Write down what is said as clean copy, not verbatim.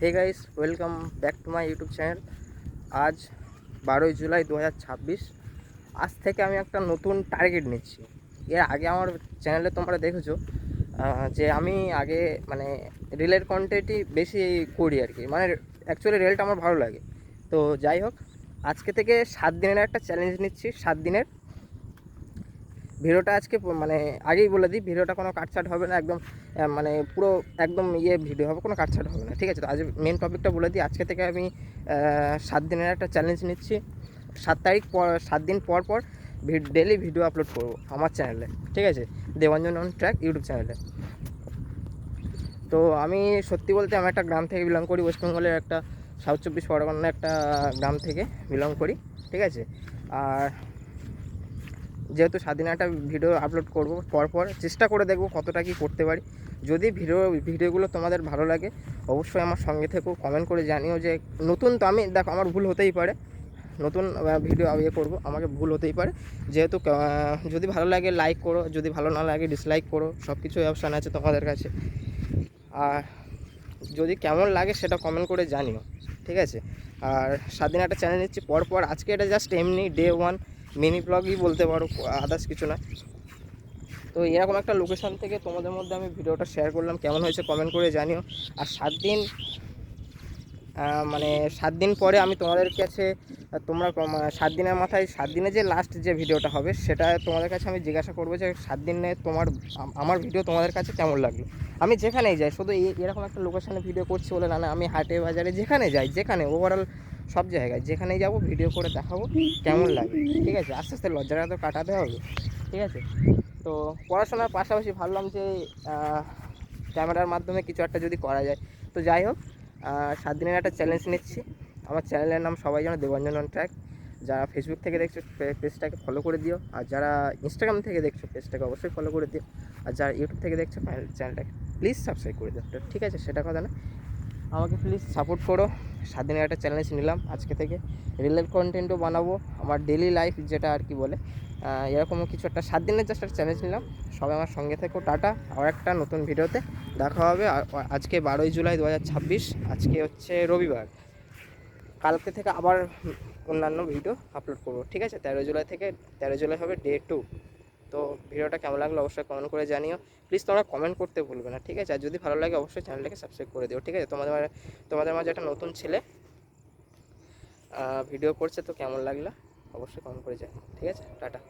Hey guys, welcome back to my YouTube channel. आज 12 জুলাই 2026। আজ থেকে আমি একটা নতুন টার্গেট নিচ্ছি। এর আগে আমার চ্যানেলে তোমরা দেখেছো যে আমি আগে মানে রিলের কন্টেন্টই বেশি করি আর কি, মানে অ্যাকচুয়ালি রিলটা আমার ভালো লাগে। তো যাই হোক, আজকে থেকে 7 দিনের একটা চ্যালেঞ্জ নিচ্ছি। 7 দিনের ভিডিওটা আজকে মানে আগেই বলে দিই, ভিডিওটা কোনো কাটছাট হবে না, একদম মানে পুরো একদম ভিডিও হবে, কোনো কাটছাট হবে না, ঠিক আছে? তো আজ মেন টপিকটা বলে দিই। আজকে থেকে আমি 7 দিনের একটা চ্যালেঞ্জ নিচ্ছি। 7 তারিখ পর 7 দিন পর পর ডেলি ভিডিও আপলোড করবো আমার চ্যানেলে, ঠিক আছে? দেবাঞ্জন অন ট্র্যাক ইউটিউব চ্যানেলে। তো আমি সত্যি বলতে আমি একটা গ্রাম থেকে বিলং করি, ওয়েস্ট বেঙ্গলের একটা সাউথ 24 পরগনার একটা গ্রাম থেকে বিলং করি, ঠিক আছে? আর যেহেতু 7 দিনে একটা ভিডিও আপলোড করব, পরপর চেষ্টা করে দেখব কতটা কি করতে পারি। যদি ভিডিওগুলো তোমাদের ভালো লাগে অবশ্যই আমার সঙ্গে থেকেও কমেন্ট করে জানিও। যে নতুন তো আমি, দেখো আমার ভুল হতেই পারে, নতুন ভিডিও করবো, আমাকে ভুল হতেই পারে। যেহেতু যদি ভালো লাগে লাইক করো, যদি ভালো না লাগে ডিসলাইক করো, সব কিছুই অপশান আছে তোমাদের কাছে। আর যদি কেমন লাগে সেটা কমেন্ট করে জানিও, ঠিক আছে? আর 7 দিন একটা চ্যানেল নিচ্ছি পরপর। আজকে এটা জাস্ট এমনি ডে 1 মিনি ব্লগই বলতে পারো, আদার্স কিছু না। তো এরকম একটা লোকেশান থেকে তোমাদের মধ্যে আমি ভিডিওটা শেয়ার করলাম, কেমন হয়েছে কমেন্ট করে জানিও। আর 7 দিন মানে 7 দিন পরে আমি তোমাদের কাছে, তোমরা 7 দিনের মাথায় 7 দিনে যে লাস্ট যে ভিডিওটা হবে সেটা তোমাদের কাছে আমি জিজ্ঞাসা করবো যে 7 দিনে আমার ভিডিও তোমাদের কাছে কেমন লাগলো। আমি যেখানেই যাই, শুধু এরকম একটা লোকেশানে ভিডিও করছি বলে না, আমি হাটে বাজারে যেখানে যাই, যেখানে ওভারঅল সব জায়গায় যেখানেই যাবো ভিডিও করে দেখাবো কেমন লাগে, ঠিক আছে? আস্তে আস্তে লজ্জাটা তো কাটাতে হবে, ঠিক আছে? তো পড়াশোনার পাশাপাশি ভাবলাম যে ক্যামেরার মাধ্যমে কিছু একটা যদি করা যায়। তো যাই হোক, 7 দিনের একটা চ্যালেঞ্জ নিচ্ছি। আমার চ্যানেলের নাম সবাই জানো, দেবাঞ্জন অন ট্র্যাক। যারা ফেসবুক থেকে দেখছো পেজটাকে ফলো করে দিও, আর যারা ইনস্টাগ্রাম থেকে দেখছো পেজটাকে অবশ্যই ফলো করে দিও, আর যারা ইউটিউব থেকে দেখছো চ্যানেলটাকে প্লিজ সাবস্ক্রাইব করে দিও, ঠিক আছে? সেটা কথা না, আমাকে প্লিজ সাপোর্ট করো। 7 দিনের একটা চ্যালেঞ্জ নিলাম আজকে থেকে। রিলের কন্টেন্টও বানাবো, আমার ডেলি লাইফ যেটা আর কি বলে, এরকমও কিছু একটা 7 দিনের জাস্ট একটা চ্যালেঞ্জ নিলাম। সবাই আমার সঙ্গে থেকো। টাটা, আর একটা নতুন ভিডিওতে দেখা হবে। আজকে 12 জুলাই 2026, আজকে হচ্ছে রবিবার। কালকে থেকে আবার অন্যান্য ভিডিও আপলোড করবো, ঠিক আছে? 13 জুলাই থেকে 13 জুলাই হবে ডে 2। তো ভিডিওটা কেমন লাগলো অবশ্যই কমেন্ট করে জানিও। প্লিজ তোমরা কমেন্ট করতে ভুলবে না, ঠিক আছে? আর যদি ভালো লাগে অবশ্যই চ্যানেলটাকে সাবস্ক্রাইব করে দিও, ঠিক আছে? তোমাদের মাঝে একটা নতুন ছেলে ভিডিও করছে, তো কেমন লাগলো অবশ্যই কমেন্ট করে জানিও, ঠিক আছে? টাটা।